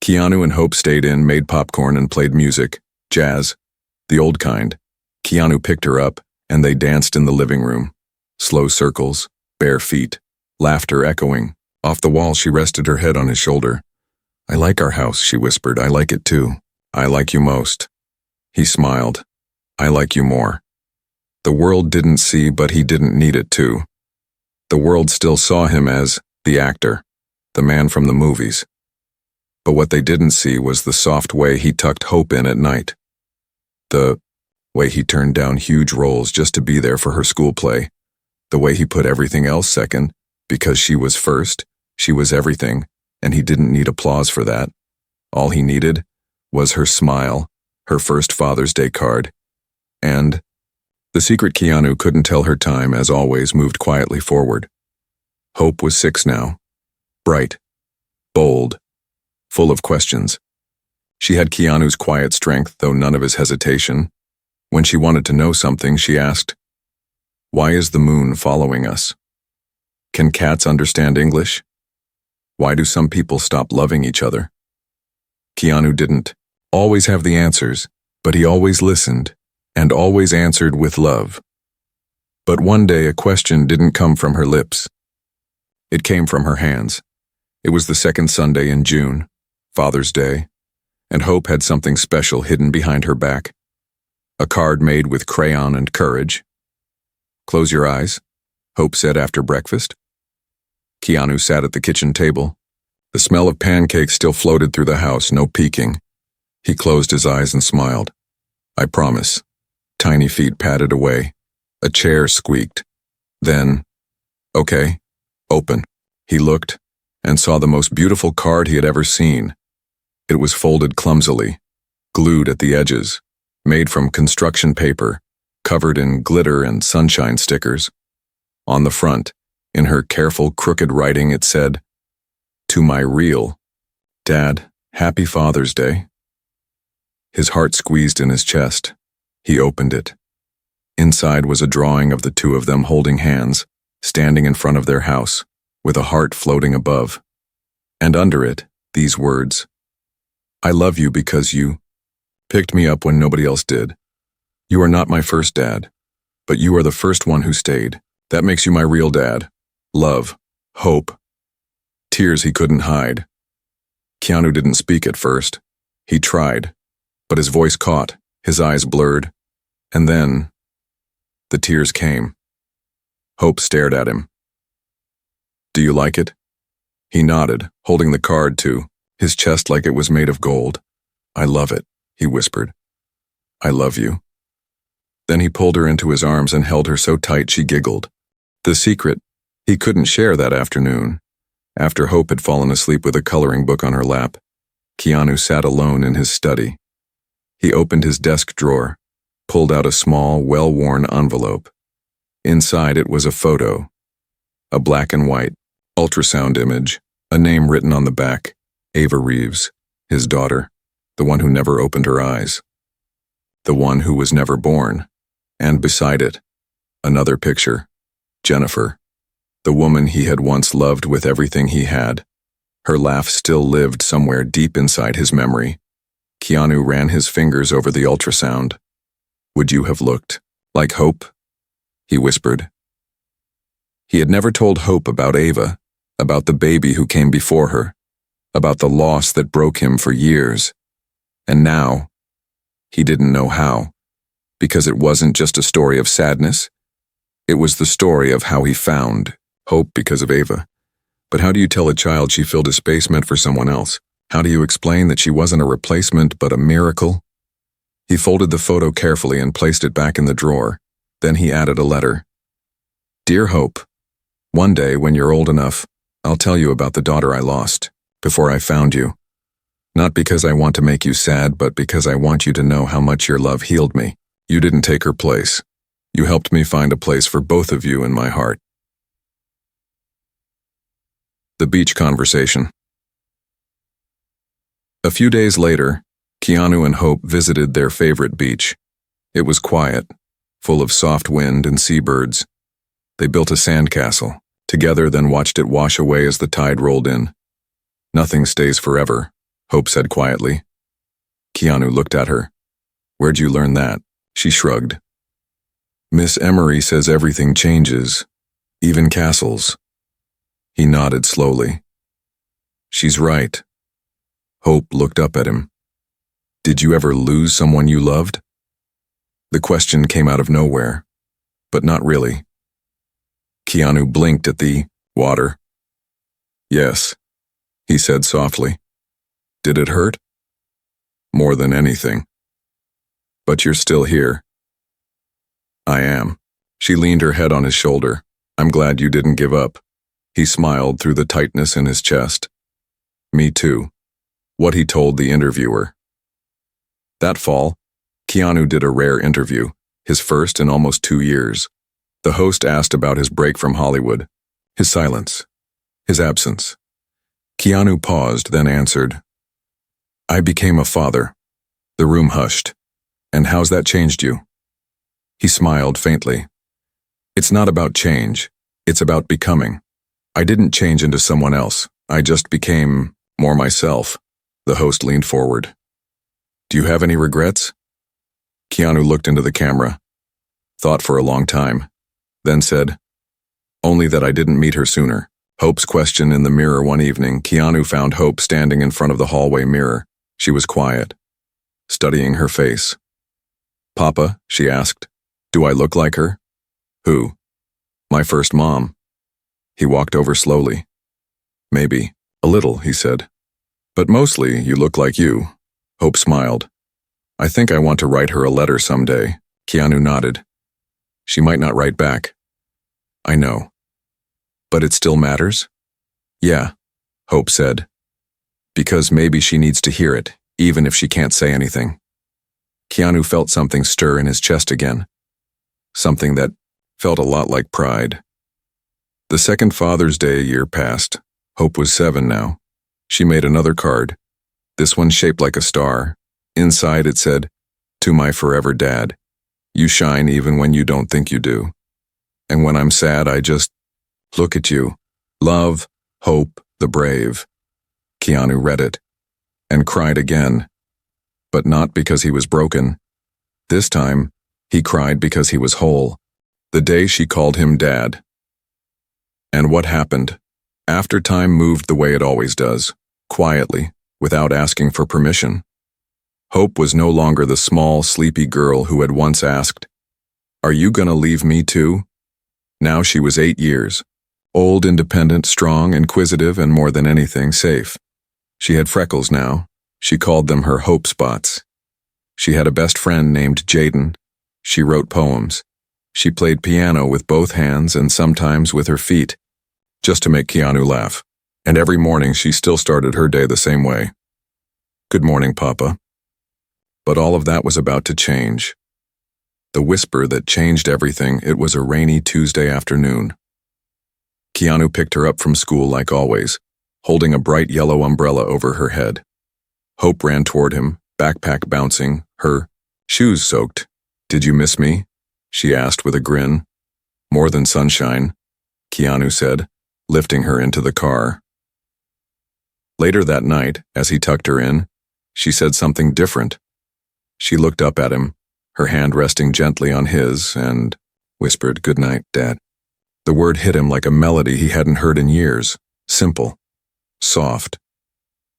Keanu and Hope stayed in, made popcorn, and played music, jazz, the old kind. Keanu picked her up, and they danced in the living room. Slow circles, bare feet, laughter echoing. Off the wall, she rested her head on his shoulder. "I like our house," she whispered. "I like it too. I like you most." He smiled. "I like you more." The world didn't see, but he didn't need it to. The world still saw him as the actor, the man from the movies. But what they didn't see was the soft way he tucked Hope in at night. The way he turned down huge roles just to be there for her school play. The way he put everything else second, because she was first, she was everything, and he didn't need applause for that. All he needed was her smile, her first Father's Day card, and the secret. Keanu couldn't tell her time, as always, moved quietly forward. Hope was 6 now. Bright, bold, full of questions. She had Keanu's quiet strength, though none of his hesitation. When she wanted to know something, she asked, "Why is the moon following us? Can cats understand English? Why do some people stop loving each other?" Keanu didn't always have the answers, but he always listened, and always answered with love. But one day a question didn't come from her lips. It came from her hands. It was the second Sunday in June, Father's Day, and Hope had something special hidden behind her back. A card made with crayon and courage. "Close your eyes," Hope said after breakfast. Keanu sat at the kitchen table. The smell of pancakes still floated through the house, no peeking. He closed his eyes and smiled. "I promise." Tiny feet padded away. A chair squeaked. Then, "Okay, open." He looked and saw the most beautiful card he had ever seen. It was folded clumsily, glued at the edges, made from construction paper, covered in glitter and sunshine stickers. On the front, in her careful, crooked writing, it said, "To my real Dad, Happy Father's Day." His heart squeezed in his chest. He opened it. Inside was a drawing of the two of them holding hands, standing in front of their house, with a heart floating above. And under it, these words, "I love you because you picked me up when nobody else did. You are not my first dad, but you are the first one who stayed. That makes you my real dad. Love, Hope." Tears he couldn't hide. Keanu didn't speak at first. He tried, but his voice caught, his eyes blurred, and then The tears came. Hope stared at him. "Do you like it?" He nodded, holding the card to his chest like it was made of gold. "I love it," he whispered. "I love you." Then he pulled her into his arms and held her so tight she giggled. The secret he couldn't share that afternoon. After Hope had fallen asleep with a coloring book on her lap, Keanu sat alone in his study. He opened his desk drawer, pulled out a small, well-worn envelope. Inside it was a photo, a black and white ultrasound image, a name written on the back, Ive Reeves, his daughter, the one who never opened her eyes, the one who was never born, and beside it, another picture, Jennifer, the woman he had once loved with everything he had. Her laugh still lived somewhere deep inside his memory. Keanu ran his fingers over the ultrasound. "Would you have looked like Hope?" he whispered. He had never told Hope about Ava, about the baby who came before her, about the loss that broke him for years. And now, he didn't know how, because it wasn't just a story of sadness. It was the story of how he found Hope because of Ava. But how do you tell a child she filled a space meant for someone else? How do you explain that she wasn't a replacement but a miracle? He folded the photo carefully and placed it back in the drawer. Then he added a letter. "Dear Hope, one day when you're old enough, I'll tell you about the daughter I lost, before I found you. Not because I want to make you sad, but because I want you to know how much your love healed me. You didn't take her place. You helped me find a place for both of you in my heart." The beach conversation. A few days later, Keanu and Hope visited their favorite beach. It was quiet, full of soft wind and seabirds. They built a sandcastle together, then watched it wash away as the tide rolled in. "Nothing stays forever," Hope said quietly. Keanu looked at her. "Where'd you learn that?" She shrugged. "Miss Emery says everything changes, even castles." He nodded slowly. "She's right." Hope looked up at him. "Did you ever lose someone you loved?" The question came out of nowhere, but not really. Keanu blinked at the water. "Yes," he said softly. "Did it hurt?" "More than anything." "But you're still here." "I am." She leaned her head on his shoulder. "I'm glad you didn't give up." He smiled through the tightness in his chest. "Me too." What he told the interviewer. That fall, Keanu did a rare interview, his first in almost 2 years. The host asked about his break from Hollywood, his silence, his absence. Keanu paused, then answered, "I became a father." The room hushed. "And how's that changed you?" He smiled faintly. "It's not about change, it's about becoming. I didn't change into someone else, I just became more myself." The host leaned forward. "Do you have any regrets?" Keanu looked into the camera, thought for a long time, then said, "Only that I didn't meet her sooner." Hope's question in the mirror one evening, Keanu found Hope standing in front of the hallway mirror. She was quiet, studying her face. "Papa," she asked, "do I look like her?" "Who?" "My first mom." He walked over slowly. "Maybe, a little," he said. "But mostly you look like you." Hope smiled. "I think I want to write her a letter someday." Keanu nodded. "She might not write back." "I know. But it still matters?" "Yeah," Hope said. "Because maybe she needs to hear it, even if she can't say anything." Keanu felt something stir in his chest again. Something that felt a lot like pride. The second Father's Day year passed. Hope was 7 now. She made another card, this one shaped like a star. Inside it said, "To my forever dad, you shine even when you don't think you do. And when I'm sad, I just look at you. Love, Hope, the brave." Keanu read it and cried again, but not because he was broken. This time, he cried because he was whole. The day she called him dad. And what happened? After time moved the way it always does, quietly, without asking for permission. Hope was no longer the small, sleepy girl who had once asked, Are you gonna leave me too? Now she was 8 years. Old, independent, strong, inquisitive, and more than anything, safe. She had freckles now. She called them her hope spots. She had a best friend named Jaden. She wrote poems. She played piano with both hands and sometimes with her feet, just to make Keanu laugh. And every morning she still started her day the same way. Good morning, Papa. But all of that was about to change. The whisper that changed everything, it was a rainy Tuesday afternoon. Keanu picked her up from school like always, holding a bright yellow umbrella over her head. Hope ran toward him, backpack bouncing, her shoes soaked. Did you miss me? She asked with a grin. More than sunshine, Keanu said, lifting her into the car. Later that night, as he tucked her in, she said something different. She looked up at him, her hand resting gently on his, and whispered, "Good night, Dad." The word hit him like a melody he hadn't heard in years, simple, soft,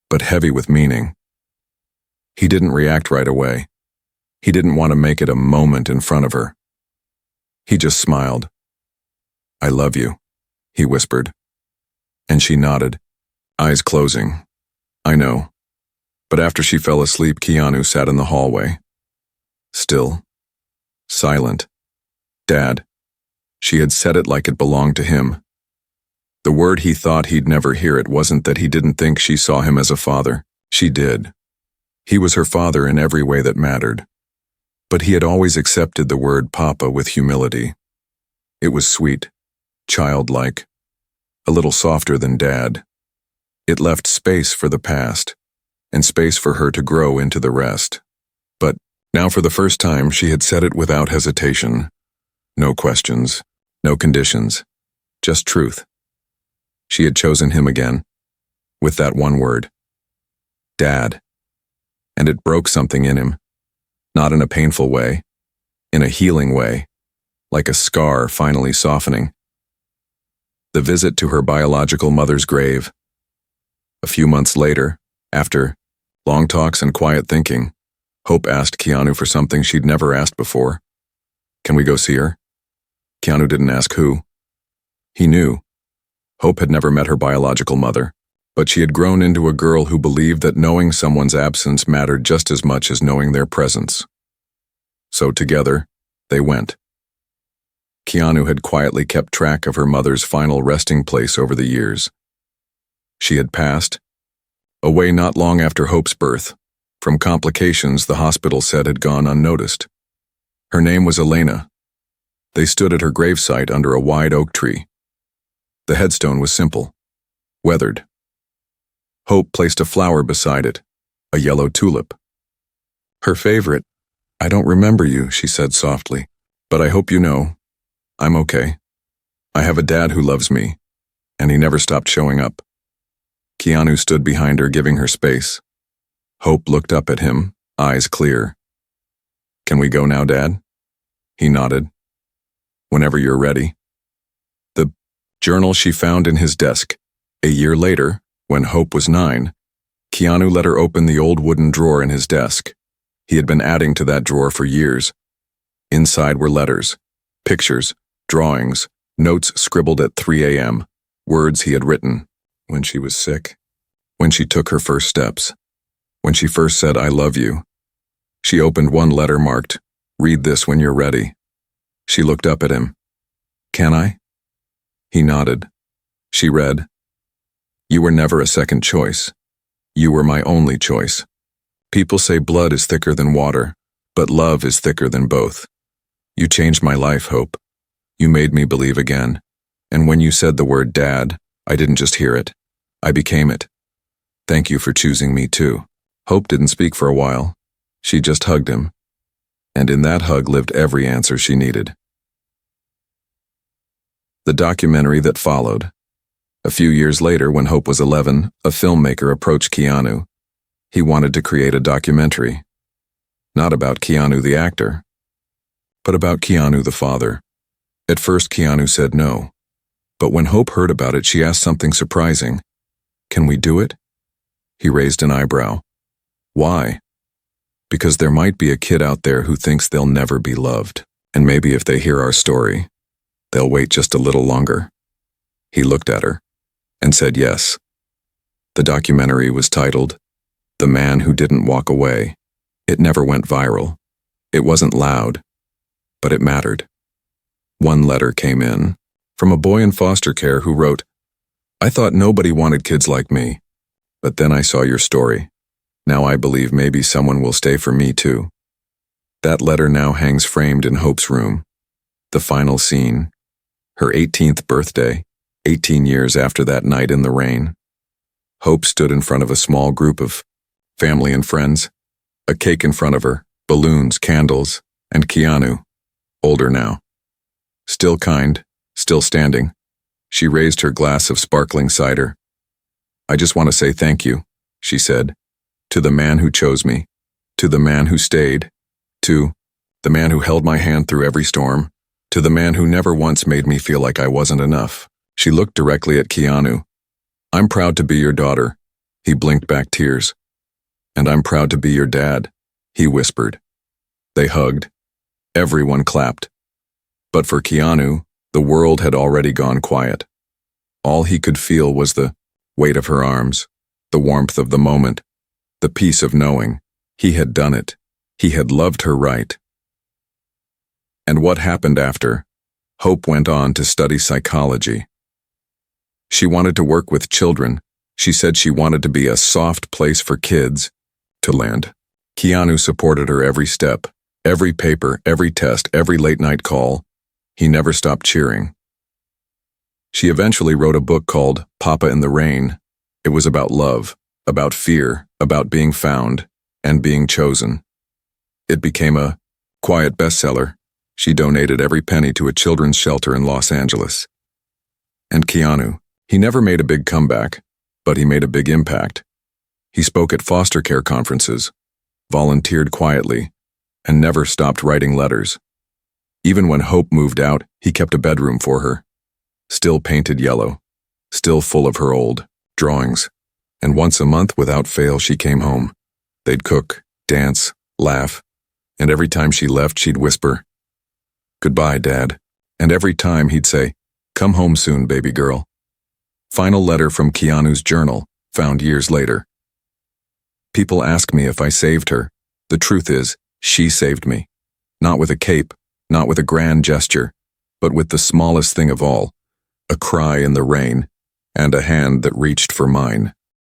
but heavy with meaning. He didn't react right away. He didn't want to make it a moment in front of her. He just smiled. "I love you," he whispered. And she nodded, eyes closing. "I know." But after she fell asleep, Keanu sat in the hallway. Still, silent. Dad. She had said it like it belonged to him. The word he thought he'd never hear it wasn't that he didn't think she saw him as a father. She did. He was her father in every way that mattered. But he had always accepted the word Papa with humility. It was sweet, childlike, a little softer than Dad. It left space for the past, and space for her to grow into the rest. But now for the first time she had said it without hesitation. No questions, no conditions, just truth. She had chosen him again, with that one word. Dad. And it broke something in him. Not in a painful way, in a healing way, like a scar finally softening. The visit to her biological mother's grave. A few months later, after long talks and quiet thinking, Hope asked Keanu for something she'd never asked before. "Can we go see her?" Keanu didn't ask who. He knew. Hope had never met her biological mother, but she had grown into a girl who believed that knowing someone's absence mattered just as much as knowing their presence. So together, they went. Keanu had quietly kept track of her mother's final resting place over the years. She had passed, away not long after Hope's birth, from complications the hospital said had gone unnoticed. Her name was Elena. They stood at her gravesite under a wide oak tree. The headstone was simple, weathered. Hope placed a flower beside it, a yellow tulip. Her favorite. "I don't remember you," she said softly, "but I hope you know, I'm okay. I have a dad who loves me, and he never stopped showing up." Keanu stood behind her, giving her space. Hope looked up at him, eyes clear. "Can we go now, Dad?" He nodded. "Whenever you're ready." The journal she found in his desk. A year later, when Hope was 9, Keanu let her open the old wooden drawer in his desk. He had been adding to that drawer for years. Inside were letters, pictures, drawings, notes scribbled at 3 a.m., words he had written when she was sick, when she took her first steps, when she first said, "I love you." She opened one letter marked, "Read this when you're ready." She looked up at him. "Can I?" He nodded. She read, "You were never a second choice. You were my only choice. People say blood is thicker than water, but love is thicker than both. You changed my life, Hope. You made me believe again. And when you said the word Dad, I didn't just hear it. I became it. Thank you for choosing me too." Hope didn't speak for a while. She just hugged him. And in that hug lived every answer she needed. The documentary that followed. A few years later, when Hope was 11, a filmmaker approached Keanu. He wanted to create a documentary. Not about Keanu the actor, but about Keanu the father. At first, Keanu said no. But when Hope heard about it, she asked something surprising. "Can we do it?" He raised an eyebrow. "Why?" "Because there might be a kid out there who thinks they'll never be loved." And maybe if they hear our story, they'll wait just a little longer. He looked at her and said yes. The documentary was titled, The Man Who Didn't Walk Away. It never went viral. It wasn't loud, but it mattered. One letter came in from a boy in foster care who wrote, I thought nobody wanted kids like me, but then I saw your story. Now I believe maybe someone will stay for me too. That letter now hangs framed in Hope's room. The final scene, her 18th birthday, 18 years after that night in the rain. Hope stood in front of a small group of family and friends, a cake in front of her, balloons, candles, and Keanu, older now. Still kind, still standing, she raised her glass of sparkling cider. I just want to say thank you, she said, to the man who chose me, to the man who stayed, to the man who held my hand through every storm, to the man who never once made me feel like I wasn't enough. She looked directly at Keanu. I'm proud to be your daughter, he blinked back tears. And I'm proud to be your dad, he whispered. They hugged. Everyone clapped. But for Keanu, the world had already gone quiet. All he could feel was the weight of her arms, the warmth of the moment, the peace of knowing he had done it. He had loved her right. And what happened after? Hope went on to study psychology. She wanted to work with children. She said she wanted to be a soft place for kids to land. Keanu supported her every step, every paper, every test, every late-night call. He never stopped cheering. She eventually wrote a book called Papa in the Rain. It was about love, about fear, about being found, and being chosen. It became a quiet bestseller. She donated every penny to a children's shelter in Los Angeles. And Keanu, he never made a big comeback, but he made a big impact. He spoke at foster care conferences, volunteered quietly, and never stopped writing letters. Even when Hope moved out, he kept a bedroom for her, still painted yellow, still full of her old drawings. And once a month, without fail, she came home. They'd cook, dance, laugh, and every time she left, she'd whisper, "Goodbye, Dad." And every time he'd say, "Come home soon, baby girl." Final letter from Keanu's journal, found years later. People ask me if I saved her. The truth is, she saved me. Not with a cape, not with a grand gesture, but with the smallest thing of all, a cry in the rain, and a hand that reached for mine.